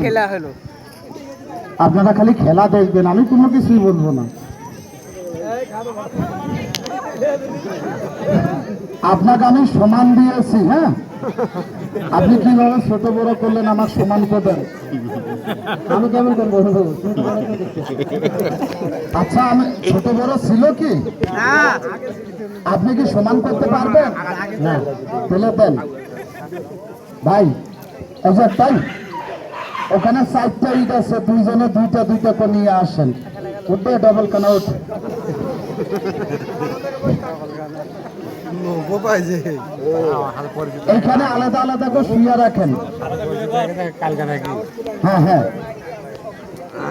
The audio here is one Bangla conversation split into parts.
খেলা হলো। আপনারা খালি খেলা দেখবেন, আমি কোনো কিছুই বলবো না। আপনাকে আমি সমান দিয়েছি, হ্যাঁ, আপনি কিভাবে ছোট বড় করলেন আমার সমান করবেন, আমি কেমন করবো? আচ্ছা, আমি ছোট বড় ছিল কি? আপনি কি সমান করতে পারবেন? না, তাহলে দেন ভাই, তাই ওখানে 4টা ইট আছে, দুইজনে দুইটা দুইটা করে নিয়ে আসেন। উঠবে ডবল কানা উঠ। এখানে আলাদা আলাদা করে শুয়ে রাখেন। হ্যাঁ হ্যাঁ,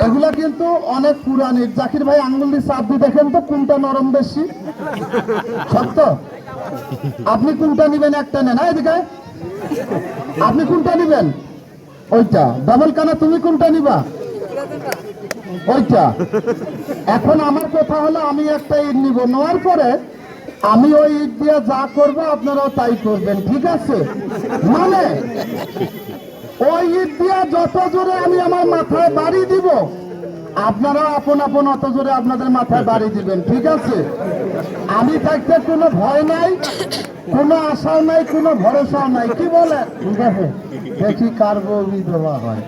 এগুলা কিন্তু অনেক পুরানি। জাকির ভাই আঙ্গুল দিয়ে চাপ দিয়ে দেখেন তো কোনটা নরম বেশি, শক্ত। আপনি কোনটা নিবেন? একটা নেন, এদিকে আপনি কোনটা নিবেন? ওইটা। ডাবল কানা তুমি কোনটা নিবা? ওইটা। এখন আমার কথা হলো, আমি একটা ইট নিব, নেওয়ার পরে আমি ওই ইট দিয়ে যা করবো আপনারাও তাই করবেন, ঠিক আছে? মানে ওই ইট দিয়ে যত জোরে আমি আমার মাথায় বাড়ি দিব, আপনারাও আপন আপন অত জোরে আপনাদের মাথায় বাড়ি দিবেন, ঠিক আছে? আমি থাকতে কোনো ভয় নাই, কোনো আশাও নাই, কোনো ভরসাও নাই, কি বলে? ঠিক আছে, দেখি কার বউ বিধবা হয়।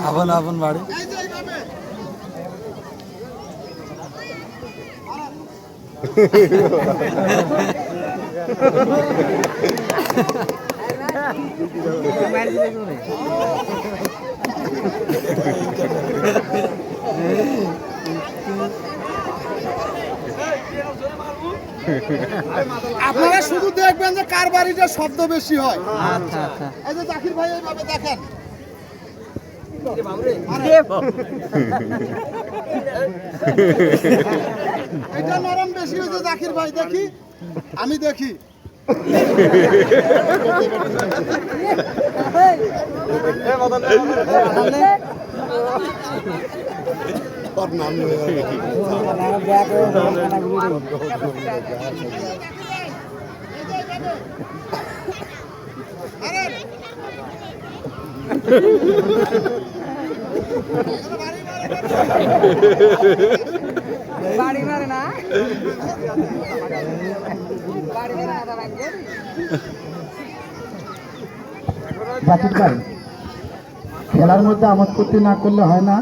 আপন আপন বাড়ি আপনারা শুধু দেখবেন যে কার বাড়িটা শব্দ বেশি হয়। আচ্ছা আচ্ছা, এই যে জাকির ভাই এইভাবে দেখেন, এটা নরম বেশি হয়েছে জাকির ভাই, দেখি আমি দেখি। বাড়ি মারে না, জাকির ভাই, খেলার মধ্যে আমোদ করতে না করলে হয় না।